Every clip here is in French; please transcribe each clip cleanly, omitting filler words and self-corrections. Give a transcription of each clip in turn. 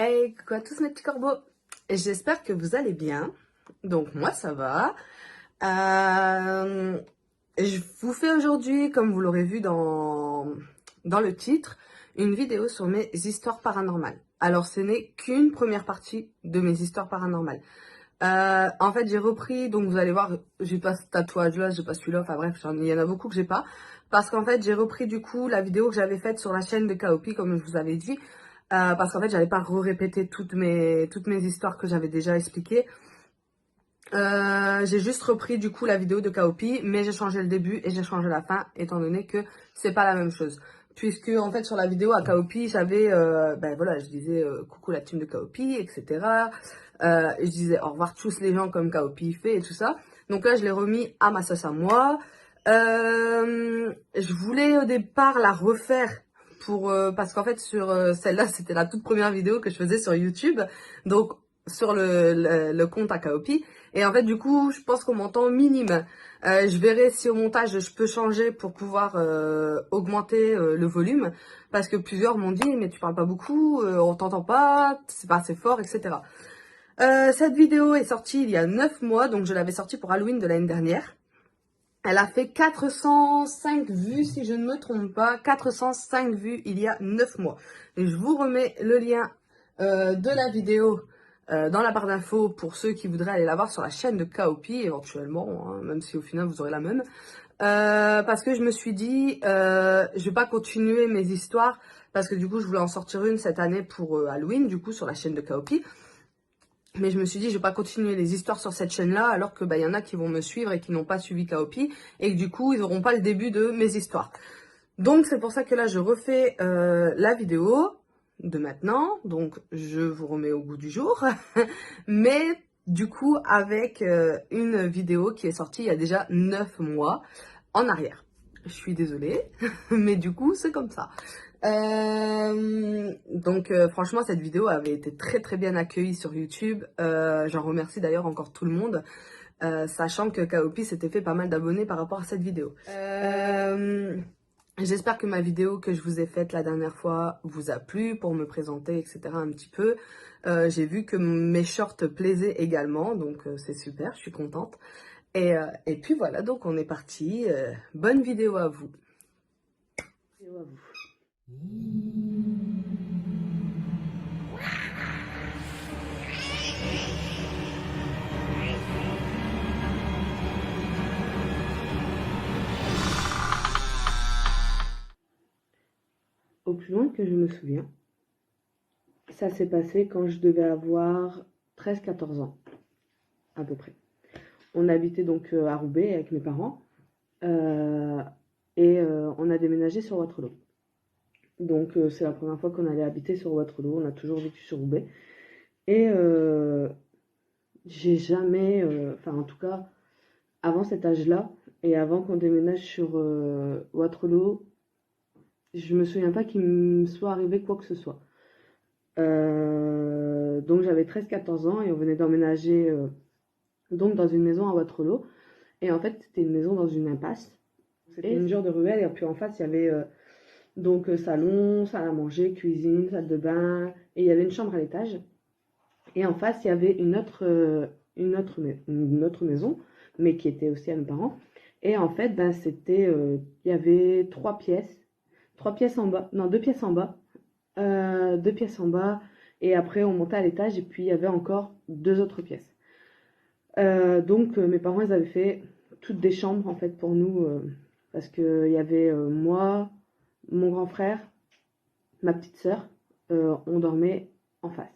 Hey, coucou à tous mes petits corbeaux. J'espère que vous allez bien. Donc moi ça va. Je vous fais aujourd'hui, comme vous l'aurez vu dans le titre, une vidéo sur mes histoires paranormales. Alors ce n'est qu'une première partie de mes histoires paranormales. En fait j'ai repris, donc vous allez voir, j'ai pas ce tatouage là, j'ai pas celui-là, enfin bref, il y en a beaucoup que j'ai pas. Parce qu'en fait j'ai repris du coup la vidéo que j'avais faite sur la chaîne de Kaopi, comme je vous avais dit. Parce qu'en fait, j'allais pas répéter toutes mes histoires que j'avais déjà expliquées. J'ai juste repris du coup la vidéo de Kaopi, mais j'ai changé le début et j'ai changé la fin, étant donné que c'est pas la même chose. Puisque en fait sur la vidéo à Kaopi, j'avais, ben voilà, je disais coucou la team de Kaopi, etc. Je disais au revoir tous les gens comme Kaopi fait et tout ça. Donc là, je l'ai remis à ma sauce à moi. Je voulais au départ la refaire parce qu'en fait sur celle-là c'était la toute première vidéo que je faisais sur YouTube, donc sur le compte à Kaopi, et en fait du coup je pense qu'on m'entend minime. Je verrai si au montage je peux changer pour pouvoir augmenter le volume, parce que plusieurs m'ont dit mais tu parles pas beaucoup, on t'entend pas, c'est pas assez fort, etc. Cette vidéo est sortie il y a 9 mois, donc je l'avais sortie pour Halloween de l'année dernière. Elle a fait 405 vues, si je ne me trompe pas. 405 vues il y a 9 mois. Et je vous remets le lien de la vidéo dans la barre d'infos pour ceux qui voudraient aller la voir sur la chaîne de Kaopi, éventuellement, hein, même si au final vous aurez la même. Parce que je me suis dit, je vais pas continuer mes histoires, parce que du coup je voulais en sortir une cette année pour Halloween, du coup sur la chaîne de Kaopi. Mais je me suis dit, je vais pas continuer les histoires sur cette chaîne-là, alors que y en a qui vont me suivre et qui n'ont pas suivi Kaopi, et que du coup, ils n'auront pas le début de mes histoires. Donc, c'est pour ça que là, je refais la vidéo de maintenant. Donc, je vous remets au goût du jour. Mais du coup, avec une vidéo qui est sortie il y a déjà 9 mois en arrière. Je suis désolée, mais du coup, c'est comme ça. Donc franchement cette vidéo avait été très très bien accueillie sur YouTube. J'en remercie d'ailleurs encore tout le monde, sachant que Kaopi s'était fait pas mal d'abonnés par rapport à cette vidéo. J'espère que ma vidéo que je vous ai faite la dernière fois vous a plu pour me présenter, etc. un petit peu. J'ai vu que mes shorts plaisaient également, donc c'est super, je suis contente. Et puis voilà, donc on est parti. Bonne vidéo à vous. Au plus loin que je me souviens, ça s'est passé quand je devais avoir 13-14 ans, à peu près. On habitait donc à Roubaix avec mes parents, et on a déménagé sur Waterloo. Donc c'est la première fois qu'on allait habiter sur Waterloo, on a toujours vécu sur Roubaix. Et j'ai jamais, enfin en tout cas, avant cet âge-là, et avant qu'on déménage sur Waterloo, je me souviens pas qu'il me soit arrivé quoi que ce soit. Donc j'avais 13-14 ans et on venait d'emménager donc dans une maison à Waterloo. Et en fait, c'était une maison dans une impasse. C'était une genre de ruelle, et puis en face, il y avait donc salon, salle à manger, cuisine, salle de bain, et il y avait une chambre à l'étage. Et en face, il y avait une autre maison, mais qui était aussi à mes parents. Et en fait, ben, il y avait trois pièces en bas, non, deux pièces en bas, deux pièces en bas, et après on montait à l'étage, et puis il y avait encore deux autres pièces. Donc mes parents, ils avaient fait toutes des chambres en fait pour nous, parce qu'il y avait moi, mon grand frère, ma petite sœur, on dormait en face.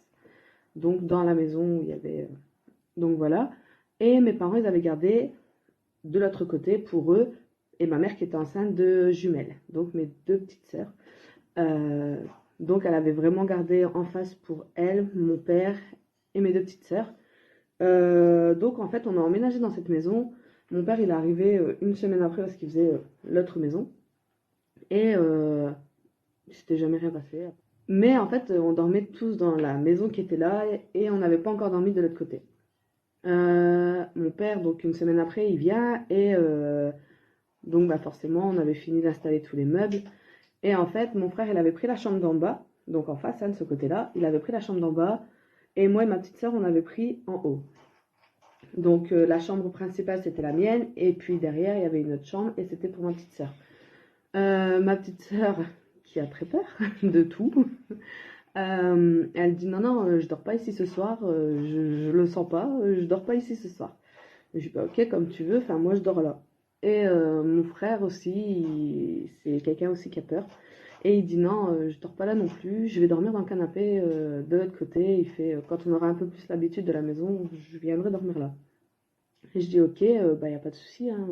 Donc dans la maison où il y avait... donc voilà. Et mes parents, ils avaient gardé de l'autre côté pour eux, et ma mère qui était enceinte de jumelles, donc mes deux petites sœurs. Donc elle avait vraiment gardé en face pour elle, mon père et mes deux petites sœurs. Donc en fait on a emménagé dans cette maison. Mon père il est arrivé une semaine après parce qu'il faisait l'autre maison. Et il s'était jamais rien passé. Mais en fait on dormait tous dans la maison qui était là, et on n'avait pas encore dormi de l'autre côté. Mon père donc une semaine après il vient, et donc bah forcément on avait fini d'installer tous les meubles. Et en fait mon frère il avait pris la chambre d'en bas, donc en face, de ce côté-là, il avait pris la chambre d'en bas, et moi et ma petite sœur, on avait pris en haut. Donc la chambre principale, c'était la mienne, et puis derrière, il y avait une autre chambre, et c'était pour ma petite sœur. Ma petite sœur, qui a très peur de tout, elle dit non, je dors pas ici ce soir, je le sens pas, je dors pas ici ce soir. Je dis bah, ok, comme tu veux, enfin moi je dors là. Et mon frère aussi, c'est quelqu'un aussi qui a peur. Et il dit non, je dors pas là non plus, je vais dormir dans le canapé de l'autre côté. Il fait quand on aura un peu plus l'habitude de la maison, je viendrai dormir là. Et je dis ok, bah y a pas de souci. Hein.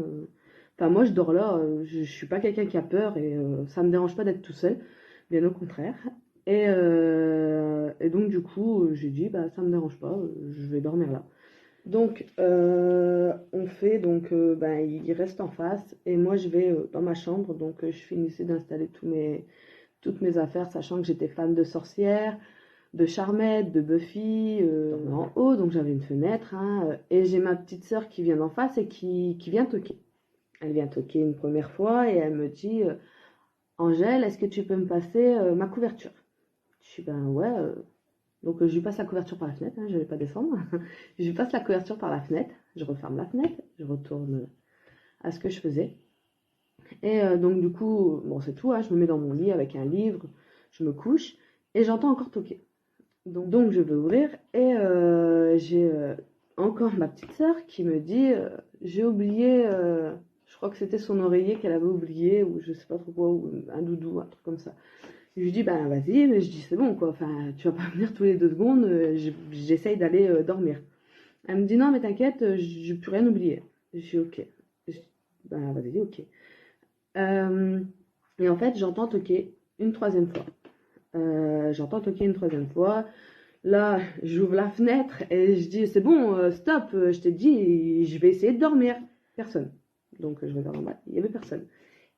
Enfin moi je dors là, je suis pas quelqu'un qui a peur et ça me dérange pas d'être tout seul, bien au contraire. Et donc du coup j'ai dit bah ça me dérange pas, je vais dormir là. Donc on fait ben, il reste en face et moi je vais dans ma chambre, donc je finissais d'installer toutes mes affaires, sachant que j'étais fan de sorcières, de Charmette, de Buffy, en haut, donc j'avais une fenêtre, hein, et j'ai ma petite sœur qui vient d'en face et qui vient toquer. Elle vient toquer une première fois et elle me dit Angèle, est-ce que tu peux me passer ma couverture? Je dis ben ouais. Donc je lui passe la couverture par la fenêtre, hein, je ne vais pas descendre. Je lui passe la couverture par la fenêtre, je referme la fenêtre, je retourne à ce que je faisais. Et donc du coup, bon c'est tout, hein, je me mets dans mon lit avec un livre, je me couche et j'entends encore toquer. Donc je vais ouvrir et j'ai encore ma petite sœur qui me dit j'ai oublié, je crois que c'était son oreiller qu'elle avait oublié ou je sais pas trop quoi, ou un doudou, un truc comme ça. Je lui dis, bah vas-y, mais je dis, c'est bon, quoi. Enfin, tu vas pas venir tous les 2 secondes, j'essaye d'aller dormir. Elle me dit, non, mais t'inquiète, je n'ai plus rien oublié. Je dis, ok. Bah vas-y, ok. Et en fait, j'entends toquer une troisième fois. Là, j'ouvre la fenêtre et je dis, c'est bon, stop, je t'ai dit, je vais essayer de dormir. Personne. Donc, je regarde en bas, il y avait personne.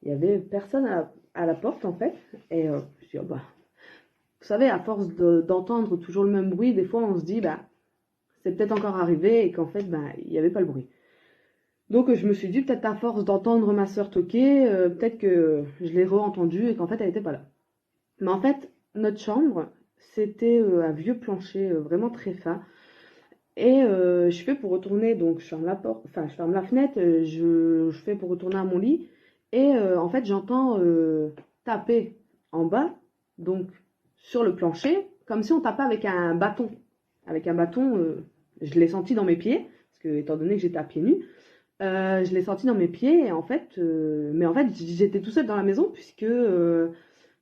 Il y avait personne à la porte, en fait. Et je dis, oh, bah, vous savez, à force d'entendre toujours le même bruit, des fois, on se dit, bah, c'est peut-être encore arrivé et qu'en fait, bah, il n'y avait pas le bruit. Donc, je me suis dit, peut-être à force d'entendre ma soeur toquer, peut-être que je l'ai re-entendue et qu'en fait, elle n'était pas là. Mais en fait, notre chambre, c'était un vieux plancher vraiment très fin. Et je fais pour retourner, donc je ferme la porte, enfin, je ferme la fenêtre, je fais pour retourner à mon lit. Et en fait, j'entends taper en bas, donc sur le plancher, comme si on tapait avec un bâton. Avec un bâton, je l'ai senti dans mes pieds, parce que étant donné que j'étais à pieds nus, je l'ai senti dans mes pieds. Et en fait, mais en fait, j'étais tout seul dans la maison, puisque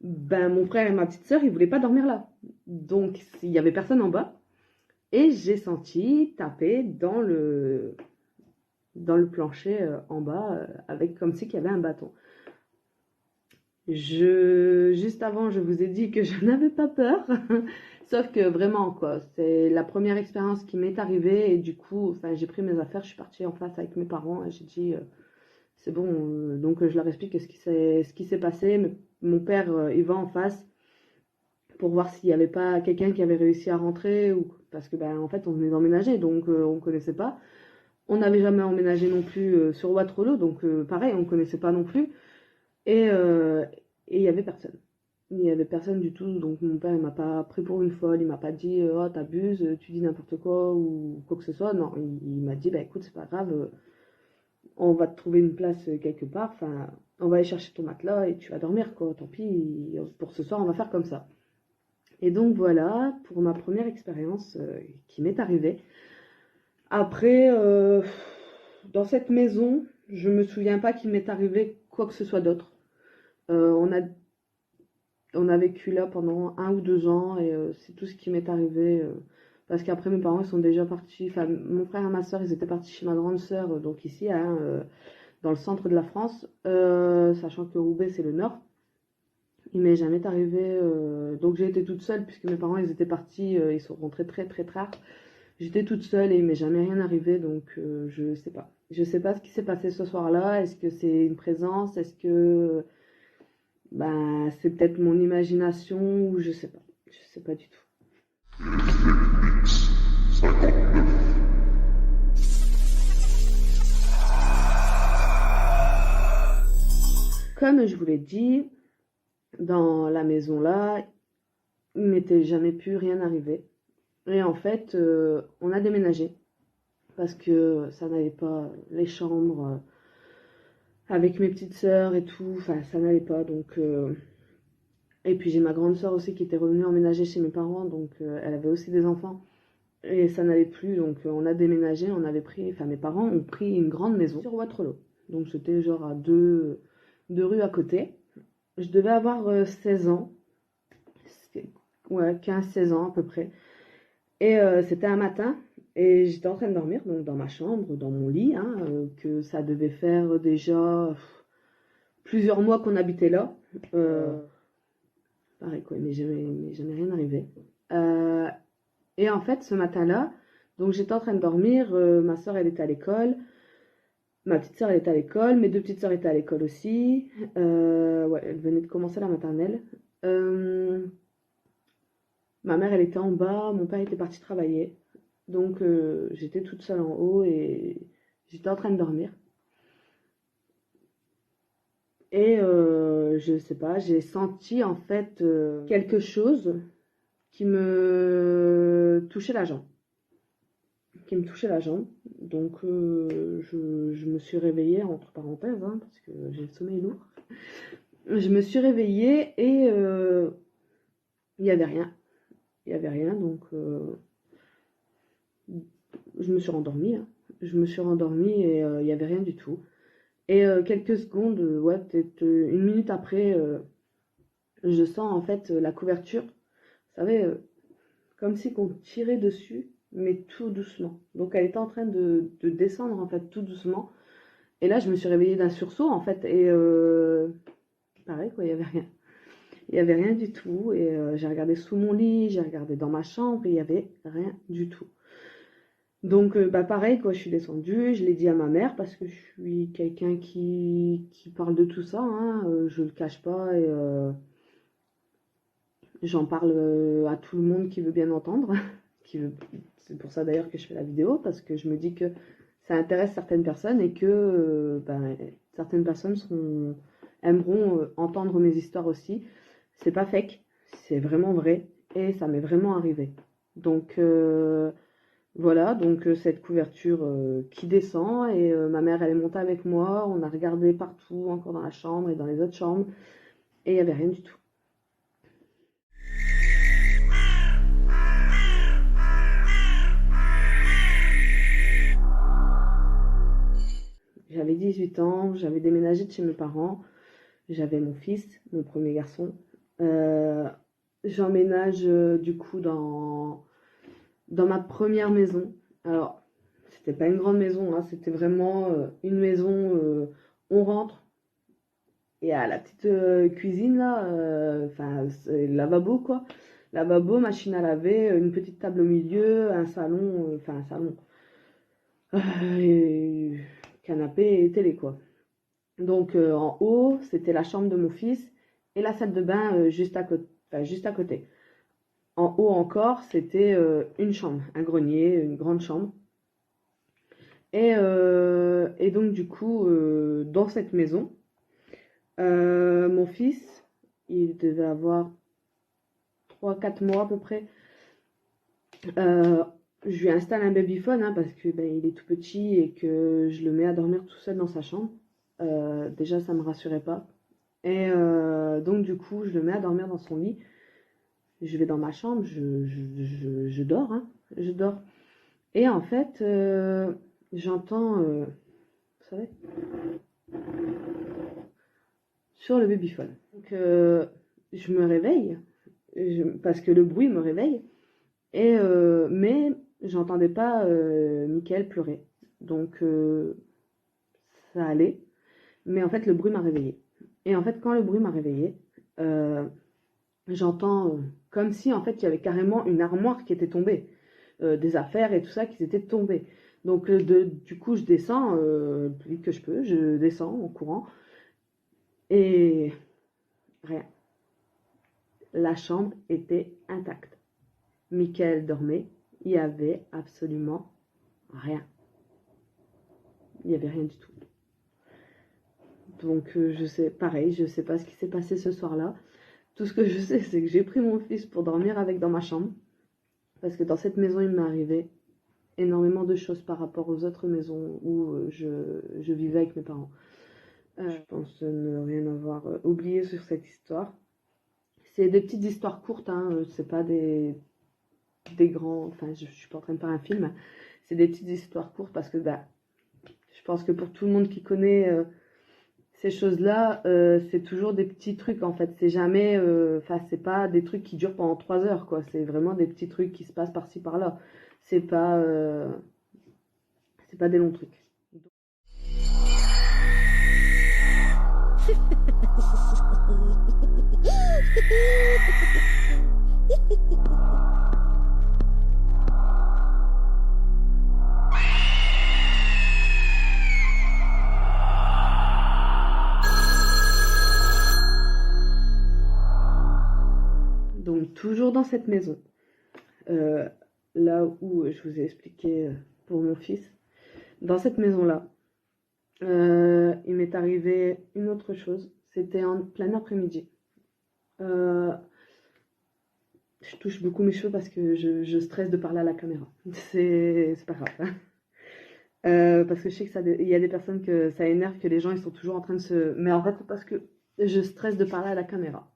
ben, mon frère et ma petite sœur, ils voulaient pas dormir là. Donc, il y avait personne en bas. Et j'ai senti taper dans le plancher en bas, avec comme si qu'il y avait un bâton. Juste avant, je vous ai dit que je n'avais pas peur. Sauf que vraiment, quoi, c'est la première expérience qui m'est arrivée. Et du coup, j'ai pris mes affaires, je suis partie en face avec mes parents. Et j'ai dit, c'est bon. Donc, je leur explique ce qui s'est passé. Mais mon père, il va en face pour voir s'il n'y avait pas quelqu'un qui avait réussi à rentrer, ou parce que en fait on venait d'emménager, donc on ne connaissait pas. On n'avait jamais emménagé non plus sur Waterloo, donc pareil, on ne connaissait pas non plus. Et il n'y avait personne. Il n'y avait personne du tout, donc mon père ne m'a pas pris pour une folle, il m'a pas dit oh t'abuses, tu dis n'importe quoi ou quoi que ce soit. Non, il m'a dit écoute, c'est pas grave, on va te trouver une place quelque part, enfin on va aller chercher ton matelas et tu vas dormir, quoi. Tant pis, pour ce soir on va faire comme ça. Et donc voilà pour ma première expérience qui m'est arrivée. Après, dans cette maison, je me souviens pas qu'il m'est arrivé quoi que ce soit d'autre. On a vécu là pendant 1 ou 2 ans et c'est tout ce qui m'est arrivé. Parce qu'après mes parents ils sont déjà partis, enfin mon frère et ma soeur ils étaient partis chez ma grande soeur, donc ici dans le centre de la France, sachant que Roubaix c'est le nord. Il m'est jamais arrivé, donc j'ai été toute seule puisque mes parents ils étaient partis, ils sont rentrés très très tard. J'étais toute seule et il m'est jamais rien arrivé, donc je sais pas. Je sais pas ce qui s'est passé ce soir-là. Est-ce que c'est une présence? Est-ce que c'est peut-être mon imagination? Ou je sais pas. Je sais pas du tout. Comme je vous l'ai dit, dans la maison là, il m'était jamais pu rien arriver. Et en fait, on a déménagé parce que ça n'allait pas, les chambres avec mes petites sœurs et tout, enfin ça n'allait pas. Donc, et puis j'ai ma grande sœur aussi qui était revenue emménager chez mes parents, donc elle avait aussi des enfants et ça n'allait plus. Donc on a déménagé, on avait pris, enfin mes parents ont pris une grande maison sur Waterloo. Donc c'était genre à deux rues à côté. Je devais avoir 16 ans, ouais 15-16 ans à peu près. Et c'était un matin, et j'étais en train de dormir, donc dans ma chambre, dans mon lit, hein, que ça devait faire déjà plusieurs mois qu'on habitait là. Pareil quoi, mais jamais rien arrivé. Euh, et en fait, ce matin-là, donc j'étais en train de dormir, ma soeur elle était à l'école, ma petite soeur elle était à l'école, mes deux petites soeurs étaient à l'école aussi. Ouais, elles venaient de commencer la maternelle. Euh, Ma mère elle était en bas, mon père était parti travailler. Donc j'étais toute seule en haut et j'étais en train de dormir. Et je sais pas, j'ai senti en fait quelque chose qui me touchait la jambe. Qui me touchait la jambe. Donc je me suis réveillée, entre parenthèses, hein, parce que j'ai le sommeil lourd. Je me suis réveillée et il n'y avait rien. Il n'y avait rien, donc je me suis rendormie, hein. Je me suis rendormie et il n'y avait rien du tout. Et quelques secondes, ouais, peut-être une minute après, je sens en fait la couverture, vous savez, comme si qu'on tirait dessus, mais tout doucement. Donc elle était en train de descendre en fait tout doucement. Et là, je me suis réveillée d'un sursaut en fait. Et pareil, quoi, il n'y avait rien. Il n'y avait rien du tout. Et j'ai regardé sous mon lit, j'ai regardé dans ma chambre, et il n'y avait rien du tout. Donc, bah pareil, quoi, je suis descendue, je l'ai dit à ma mère parce que je suis quelqu'un qui parle de tout ça, hein, je le cache pas et j'en parle à tout le monde qui veut bien entendre. C'est pour ça d'ailleurs que je fais la vidéo parce que je me dis que ça intéresse certaines personnes et que ben, certaines personnes aimeront entendre mes histoires aussi. C'est pas fake, c'est vraiment vrai et ça m'est vraiment arrivé. Donc, voilà, donc cette couverture qui descend et ma mère elle est montée avec moi, on a regardé partout, encore dans la chambre et dans les autres chambres et il n'y avait rien du tout. J'avais 18 ans, j'avais déménagé de chez mes parents, j'avais mon fils, mon premier garçon. Euh, J'emménage du coup dans ma première maison. Alors, c'était pas une grande maison, hein, c'était vraiment une maison, on rentre, et à la petite cuisine là, enfin c'est le lavabo quoi. Lavabo, machine à laver, une petite table au milieu, un salon, enfin un salon, et canapé et télé quoi. Donc en haut, c'était la chambre de mon fils et la salle de bain juste à côté, enfin, juste à côté. En haut encore, c'était une chambre, un grenier, une grande chambre. Et donc du coup, dans cette maison, mon fils, il devait avoir 3-4 mois à peu près. Euh, je lui installe un babyphone hein, parce que ben, il est tout petit et que je le mets à dormir tout seul dans sa chambre. Déjà, ça me rassurait pas. Et donc du coup, je le mets à dormir dans son lit. Je vais dans ma chambre, je dors, hein, je dors. Et en fait, j'entends, vous savez, sur le babyphone. Donc je me réveille parce que le bruit me réveille. Et mais j'entendais pas Mickaël pleurer. Donc ça allait. Mais en fait, le bruit m'a réveillée. Et en fait, quand le bruit m'a réveillée, euh, j'entends comme si en fait il y avait carrément une armoire qui était tombée, des affaires et tout ça qui étaient tombées. Donc du coup, je descends le plus vite que je peux, je descends en courant et rien. La chambre était intacte. Mickaël dormait, il y avait absolument rien. Il n'y avait rien du tout. Donc je sais, pareil, je sais pas ce qui s'est passé ce soir-là. Tout ce que je sais, c'est que j'ai pris mon fils pour dormir avec dans ma chambre. Parce que dans cette maison, il m'est arrivé énormément de choses par rapport aux autres maisons où je vivais avec mes parents. Je pense ne rien avoir oublié sur cette histoire. C'est des petites histoires courtes, hein, c'est pas des grands. Enfin, je suis pas en train de faire un film. C'est des petites histoires courtes parce que bah, je pense que pour tout le monde qui connaît ces choses-là, c'est toujours des petits trucs en fait. C'est jamais. Enfin, c'est pas des trucs qui durent pendant 3 heures, quoi. C'est vraiment des petits trucs qui se passent par-ci par-là. C'est pas. C'est pas des longs trucs. Donc, toujours dans cette maison, là où je vous ai expliqué pour mon fils, dans cette maison-là, il m'est arrivé une autre chose. C'était en plein après-midi. Je touche beaucoup mes cheveux parce que je stresse de parler à la caméra. C'est pas grave, hein. Parce que je sais il y a des personnes que ça énerve, que les gens ils sont toujours en train de se. Mais en fait, c'est parce que je stresse de parler à la caméra.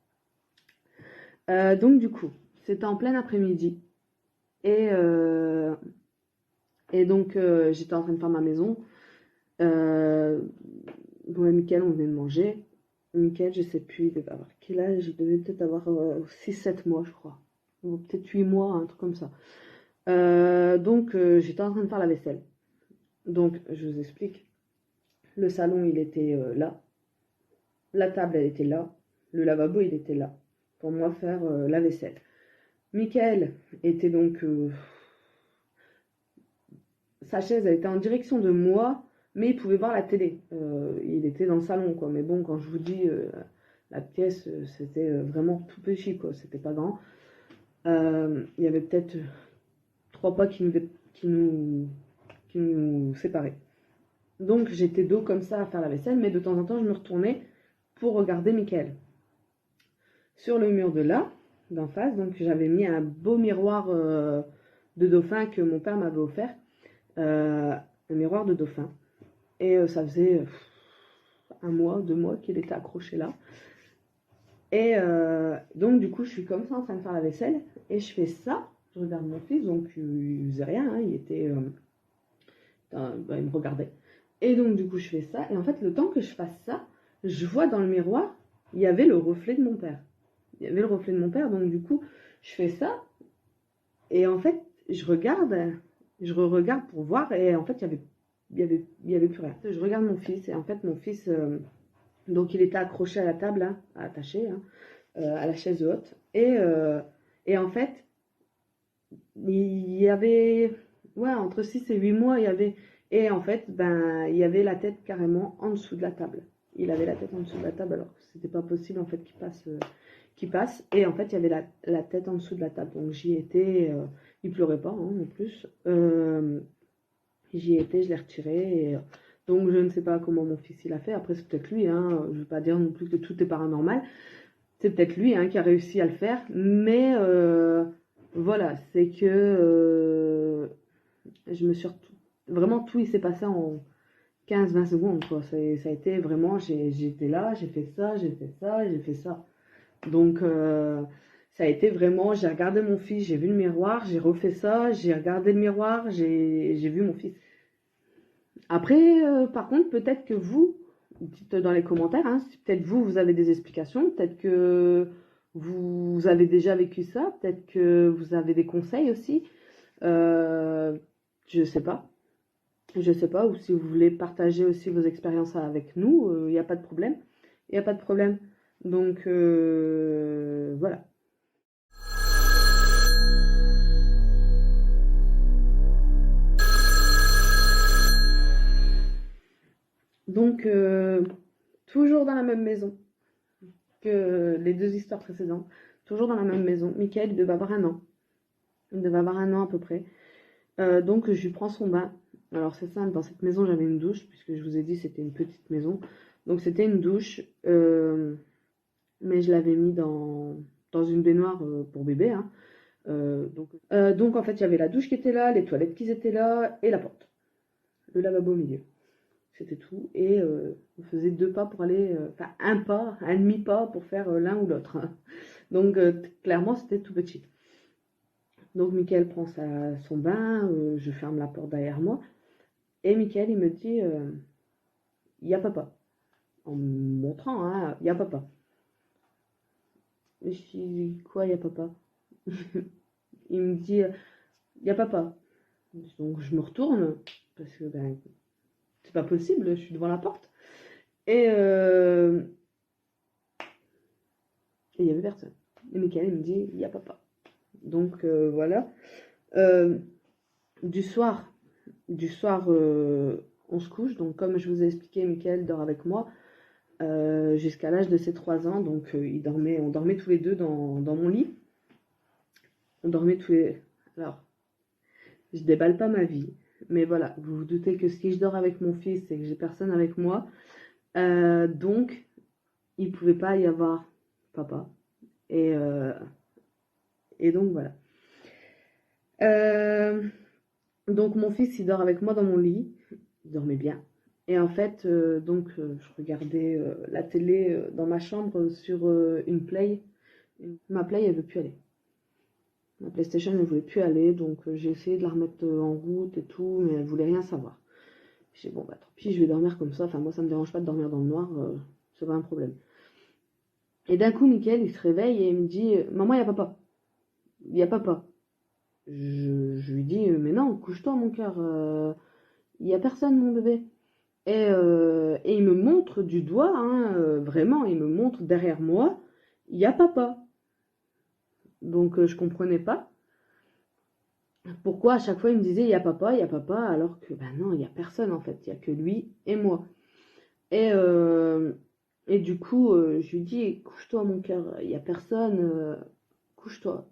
Donc, du coup, c'était en plein après-midi. Et, donc, j'étais en train de faire ma maison. Bon, Mickaël, on venait de manger. Mickaël, je sais plus, il devait avoir quel âge? Il devait peut-être avoir 6-7 mois, je crois. Ou peut-être 8 mois, un truc comme ça. Donc, j'étais en train de faire la vaisselle. Donc, je vous explique. Le salon, il était là. La table, elle était là. Le lavabo, il était là. Pour moi, faire la vaisselle. Mickaël était donc... sa chaise, elle était en direction de moi, mais il pouvait voir la télé. Il était dans le salon, quoi. Mais bon, quand je vous dis, la pièce, c'était vraiment tout petit, quoi. C'était pas grand. Il y avait peut-être 3 pas qui nous séparaient. Donc, j'étais dos comme ça à faire la vaisselle, mais de temps en temps, je me retournais pour regarder Mickaël. Sur le mur de là, d'en face, donc j'avais mis un beau miroir de dauphin que mon père m'avait offert. Un miroir de dauphin. Et ça faisait 1 mois, 2 mois qu'il était accroché là. Et donc du coup, je suis comme ça en train de faire la vaisselle. Et je fais ça. Je regarde mon fils, donc il faisait rien. Hein, il était... il me regardait. Et donc du coup, je fais ça. Et en fait, le temps que je fasse ça, je vois dans le miroir, il y avait le reflet de mon père. Il y avait le reflet de mon père. Donc du coup, je fais ça. Et en fait, je regarde pour voir. Et en fait, il y avait plus rien. Je regarde mon fils. Et en fait, mon fils... donc il était accroché à la table, hein, attaché, hein, à la chaise haute. Et en fait, il y avait, ouais, entre 6 et 8 mois, il y avait, et en fait, ben, il y avait la tête carrément en dessous de la table. Il avait la tête en dessous de la table alors que c'était pas possible en fait qu'il passe. Et en fait, il y avait la tête en dessous de la table. Donc j'y étais, il pleurait pas hein, en plus. J'y étais, je l'ai retiré. Et, donc je ne sais pas comment mon fils il a fait. Après c'est peut-être lui, hein. Je ne veux pas dire non plus que tout est paranormal. C'est peut-être lui hein, qui a réussi à le faire. Mais voilà, c'est que je me suis vraiment tout il s'est passé en 15-20 secondes. Quoi. Ça a été vraiment, j'étais là, j'ai fait ça, j'ai fait ça, j'ai fait ça. Donc ça a été vraiment, j'ai regardé mon fils, j'ai vu le miroir, j'ai refait ça, j'ai regardé le miroir, j'ai vu mon fils. Après, par contre, peut-être que vous, dites dans les commentaires, hein, si peut-être vous avez des explications, peut-être que vous avez déjà vécu ça, peut-être que vous avez des conseils aussi. Je sais pas. Je sais pas, ou si vous voulez partager aussi vos expériences avec nous, il n'y a pas de problème. Il n'y a pas de problème. Donc, voilà. Donc, toujours dans la même maison que les 2 histoires précédentes. Toujours dans la même maison. Mickaël, il devait avoir 1 an. Il devait avoir 1 an à peu près. Donc, je lui prends son bain. Alors, c'est simple, dans cette maison, j'avais une douche, puisque je vous ai dit, c'était une petite maison. Donc, c'était une douche. mais je l'avais mis dans une baignoire pour bébé, hein. Donc en fait, il y avait la douche qui était là, les toilettes qui étaient là, et la porte. Le lavabo au milieu. C'était tout. Et on faisait 2 pas pour aller... Enfin, un pas, un demi-pas pour faire l'un ou l'autre. Donc clairement, c'était tout petit. Donc Mickaël prend son bain, je ferme la porte derrière moi. Et Mickaël, il me dit, il y a papa. En me montrant, hein, il y a papa. Je dis, quoi, il y a papa? Il me dit, il y a papa. Donc je me retourne, parce que ben, c'est pas possible, je suis devant la porte. Et il y avait personne. Et Mickaël, il me dit, il y a papa. Donc voilà. Du soir, on se couche. Donc comme je vous ai expliqué, Mickaël dort avec moi jusqu'à l'âge de ses 3 ans. Donc on dormait tous les deux dans mon lit. On dormait tous les... Alors, je déballe pas ma vie. Mais voilà, vous vous doutez que si je dors avec mon fils, c'est que j'ai personne avec moi. Donc, il pouvait pas y avoir papa. Et donc voilà. Donc mon fils, il dort avec moi dans mon lit. Il dormait bien. Et en fait, je regardais la télé dans ma chambre sur une Play. Ma Play, elle veut plus aller. Ma PlayStation, elle voulait plus aller. Donc j'ai essayé de la remettre en route et tout, mais elle voulait rien savoir. J'ai dit, bon, bah tant pis, je vais dormir comme ça. Enfin, moi, ça me dérange pas de dormir dans le noir. C'est pas un problème. Et d'un coup, Mickaël, il se réveille et il me dit, maman, il y a papa. Il y a papa. Je lui dis, mais non, couche-toi, mon cœur. Il y a personne, mon bébé. Et il me montre du doigt, hein, vraiment, il me montre derrière moi, il y a papa. Donc je comprenais pas pourquoi à chaque fois il me disait il y a papa, alors que ben non, il y a personne en fait, il y a que lui et moi. Et du coup, je lui dis couche-toi, mon cœur, il y a personne, couche-toi.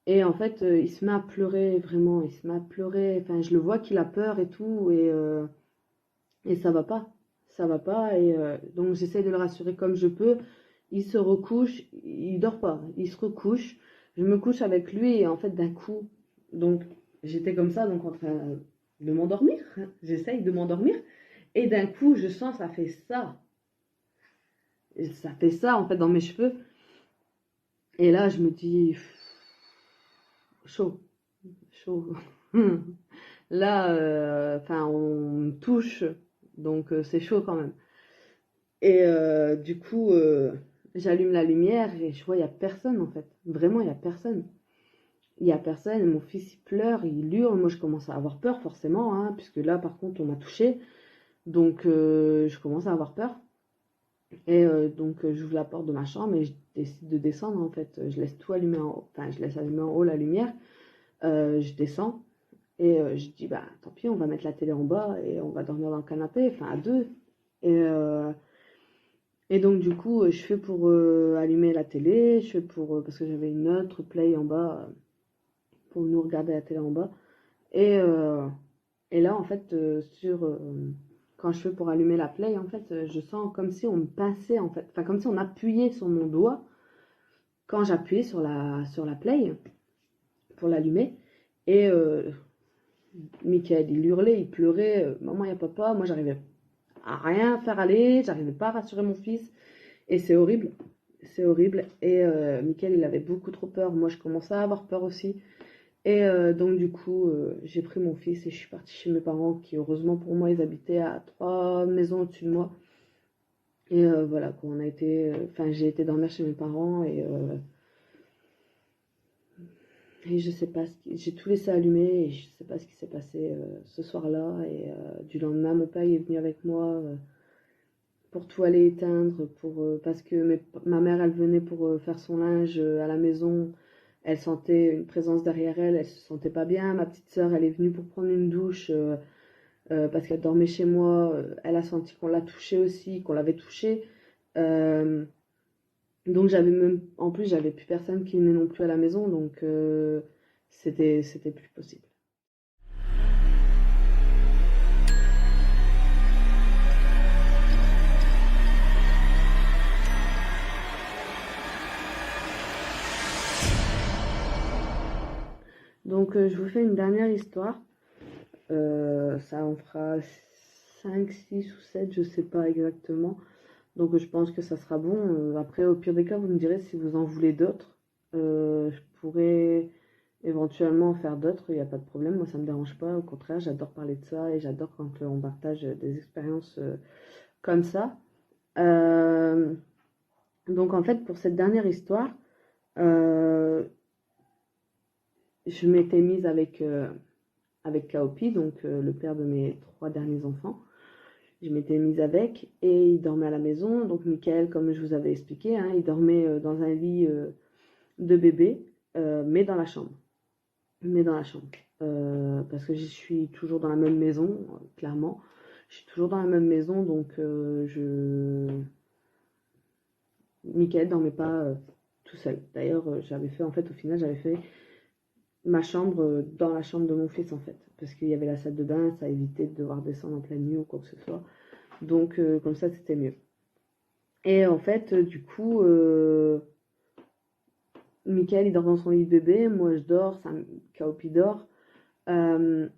Et en fait, il se met à pleurer, vraiment, il se met à pleurer. Enfin, je le vois qu'il a peur et tout, et ça va pas. Ça va pas. Et donc, j'essaie de le rassurer comme je peux. Il se recouche, il dort pas. Il se recouche. Je me couche avec lui, et en fait, d'un coup, donc, j'étais comme ça, donc en train de m'endormir. J'essaye de m'endormir. Et d'un coup, je sens, ça fait ça. Et ça fait ça, en fait, dans mes cheveux. Et là, je me dis, chaud. Là, enfin, on me touche, donc c'est chaud quand même. Et du coup, j'allume la lumière et je vois, il n'y a personne en fait. Vraiment, il n'y a personne. Il n'y a personne. Mon fils, il pleure, il hurle. Moi, je commence à avoir peur forcément, hein, puisque là, par contre, on m'a touché. Donc, je commence à avoir peur. Et donc, j'ouvre la porte de ma chambre et je décide de descendre en fait. Je laisse tout allumer en haut. Enfin, je laisse allumer en haut la lumière. Je descends. Et je dis, bah tant pis, on va mettre la télé en bas et on va dormir dans le canapé, enfin à deux. Et donc du coup, je fais pour allumer la télé, je fais pour, parce que j'avais une autre play en bas, pour nous regarder la télé en bas. Et là, en fait, quand je fais pour allumer la play, en fait, je sens comme si on me pinçait, en fait, enfin comme si on appuyait sur mon doigt quand j'appuyais sur la play pour l'allumer. Et Mickaël, il hurlait, il pleurait, maman, il y a papa. Moi, j'arrivais à rien faire aller, j'arrivais pas à rassurer mon fils. Et c'est horrible, c'est horrible. Et Mickaël, il avait beaucoup trop peur. Moi, je commençais à avoir peur aussi. Et donc, du coup, j'ai pris mon fils et je suis partie chez mes parents, qui, heureusement pour moi, ils habitaient à 3 maisons au-dessus de moi. Et voilà, quoi, j'ai été dormir chez mes parents et je sais pas j'ai tout laissé allumer et je sais pas ce qui s'est passé ce soir-là. Et du lendemain, mon père est venu avec moi pour tout aller éteindre, parce que ma mère, elle venait pour faire son linge à la maison. Elle sentait une présence derrière elle, elle se sentait pas bien. Ma petite sœur, elle est venue pour prendre une douche parce qu'elle dormait chez moi. Elle a senti qu'on l'a touchée aussi, qu'on l'avait touchée. Donc en plus, j'avais plus personne qui venait non plus à la maison, donc c'était plus possible. Donc je vous fais une dernière histoire. Ça en fera 5, 6 ou 7, je sais pas exactement. Donc je pense que ça sera bon. Après, au pire des cas, vous me direz si vous en voulez d'autres. Je pourrais éventuellement en faire d'autres, il n'y a pas de problème. Moi, ça me dérange pas. Au contraire, j'adore parler de ça et j'adore quand on partage des expériences comme ça. Donc en fait, pour cette dernière histoire, euh, je m'étais mise avec Kaopi, donc le père de mes 3 derniers enfants. Je m'étais mise avec et il dormait à la maison. Donc Michael, comme je vous avais expliqué, hein, il dormait dans un lit de bébé, mais dans la chambre. Mais dans la chambre. Parce que je suis toujours dans la même maison, clairement. Je suis toujours dans la même maison, donc Michael dormait pas tout seul. D'ailleurs, j'avais fait, en fait, au final, j'avais fait ma chambre dans la chambre de mon fils, en fait. Parce qu'il y avait la salle de bain, ça évitait de devoir descendre en pleine nuit ou quoi que ce soit. Donc, comme ça, c'était mieux. Et en fait, du coup, Michael, il dort dans son lit de bébé, moi je dors, Kaopi dort. Euh,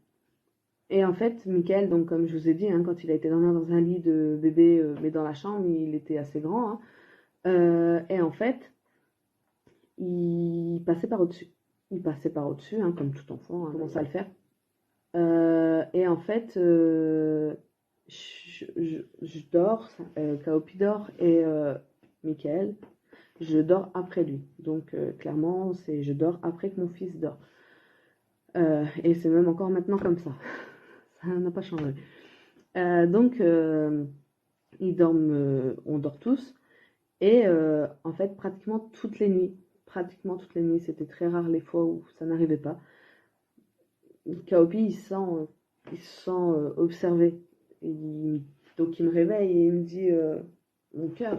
et en fait, Michael, donc comme je vous ai dit, hein, quand il a été dormir dans un lit de bébé, mais dans la chambre, il était assez grand. Hein. Et en fait, il passait par au-dessus. Il passait par au-dessus, hein, comme tout enfant, hein, commence à le faire. Et en fait, je dors, Kaopi dort et Michael, je dors après lui. Donc clairement, c'est je dors après que mon fils dort. Et c'est même encore maintenant comme ça. Ça n'a pas changé. Donc ils dorment, on dort tous. Et en fait, pratiquement toutes les nuits, c'était très rare les fois où ça n'arrivait pas. Kaopi, il se sent observé. Donc il me réveille et il me dit, mon cœur,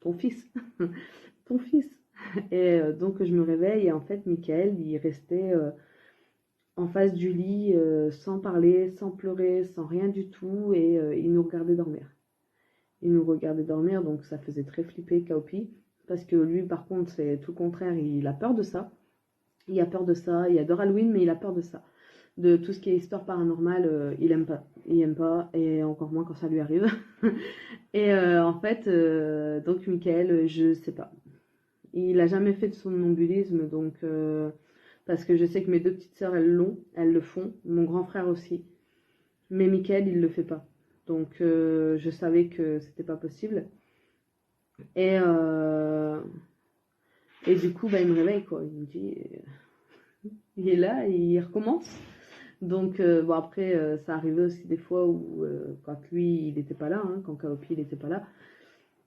ton fils, ton fils. Et donc je me réveille et en fait, Michael, il restait en face du lit, sans parler, sans pleurer, sans rien du tout, et il nous regardait dormir. Il nous regardait dormir, donc ça faisait très flipper Kaopi, parce que lui, par contre, c'est tout le contraire, il a peur de ça. Il a peur de ça, il adore Halloween, mais il a peur de ça. De tout ce qui est histoire paranormale, il aime pas. Il aime pas, et encore moins quand ça lui arrive. Et en fait, donc Michael, je sais pas. Il a jamais fait de somnambulisme, donc parce que je sais que mes 2 petites sœurs, elles le font, mon grand frère aussi. Mais Michael, il le fait pas. Donc je savais que c'était pas possible. Et, et du coup, bah, il me réveille, quoi. Il me dit, il est là, il recommence. Donc, bon, après, ça arrivait aussi des fois où, quand lui, il n'était pas là, hein, quand Kaopi, il n'était pas là,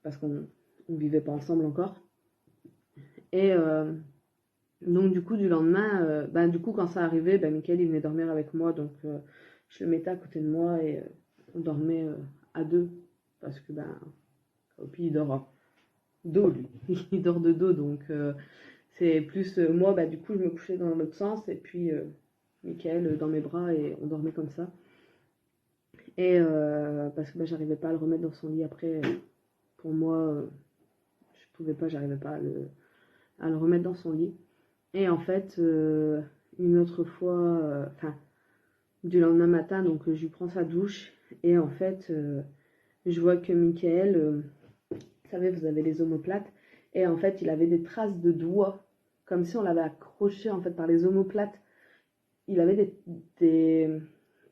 parce qu'on ne vivait pas ensemble encore. Et donc, du coup, du lendemain, bah, du coup, quand ça arrivait, bah, Michael, il venait dormir avec moi, donc je le mettais à côté de moi et on dormait à 2, parce que, ben, Kaopi, il dort dos, lui. Il dort de dos, donc c'est plus moi, bah, du coup, je me couchais dans l'autre sens, et puis Michael dans mes bras, et on dormait comme ça. Et parce que bah, j'arrivais pas à le remettre dans son lit après. Pour moi, je pouvais pas, j'arrivais pas à le remettre dans son lit. Et en fait, une autre fois, enfin, du lendemain matin, donc je lui prends sa douche. Et en fait, je vois que Michael, vous savez, vous avez les omoplates. Et en fait, il avait des traces de doigts, comme si on l'avait accroché en fait par les omoplates. Il avait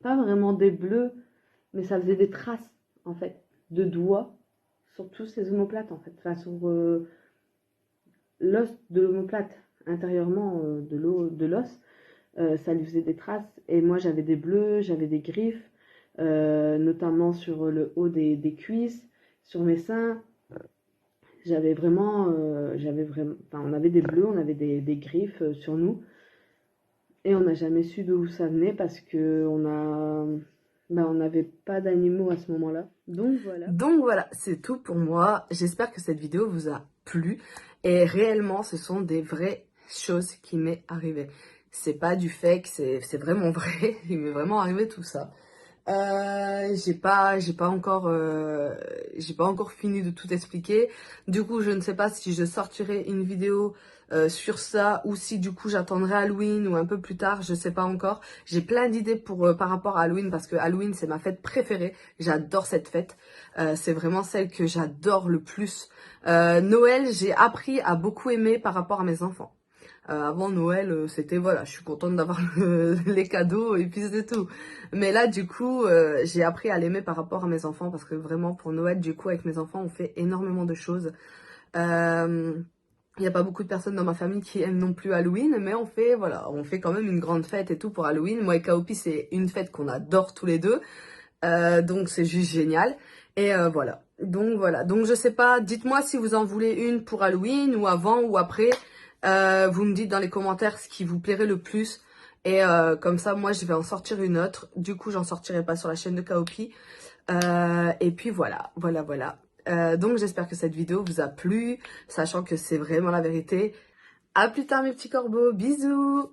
pas vraiment des bleus, mais ça faisait des traces en fait de doigts sur tous ces omoplates en fait, enfin sur l'os de l'omoplate intérieurement de l'os, ça lui faisait des traces et moi j'avais des bleus, j'avais des griffes, notamment sur le haut des cuisses, sur mes seins. Enfin, on avait des bleus, on avait des griffes sur nous et on n'a jamais su d'où ça venait parce que on n'avait pas d'animaux à ce moment-là. Donc voilà, c'est tout pour moi. J'espère que cette vidéo vous a plu. Et réellement, ce sont des vraies choses qui m'est arrivé. C'est pas du fake, c'est vraiment vrai. Il m'est vraiment arrivé tout ça. J'ai pas encore fini de tout expliquer. Du coup, je ne sais pas si je sortirai une vidéo sur ça, ou si du coup j'attendrai Halloween ou un peu plus tard, je sais pas encore. J'ai plein d'idées pour par rapport à Halloween, parce que Halloween c'est ma fête préférée, j'adore cette fête, c'est vraiment celle que j'adore le plus. Noël, j'ai appris à beaucoup aimer par rapport à mes enfants. Avant Noël, c'était voilà, je suis contente d'avoir les cadeaux et puis c'est tout. Mais là, du coup, j'ai appris à l'aimer par rapport à mes enfants, parce que vraiment pour Noël, du coup, avec mes enfants, on fait énormément de choses. Il n'y a pas beaucoup de personnes dans ma famille qui aiment non plus Halloween, mais on fait voilà, on fait quand même une grande fête et tout pour Halloween. Moi et Kaopi, c'est une fête qu'on adore tous les deux, donc c'est juste génial. Et voilà. Donc je sais pas, dites-moi si vous en voulez une pour Halloween ou avant ou après. Vous me dites dans les commentaires ce qui vous plairait le plus. Et comme ça, moi, je vais en sortir une autre. Du coup, j'en sortirai pas sur la chaîne de Kaopi. Et puis voilà. Donc j'espère que cette vidéo vous a plu, sachant que c'est vraiment la vérité. À plus tard mes petits corbeaux, bisous!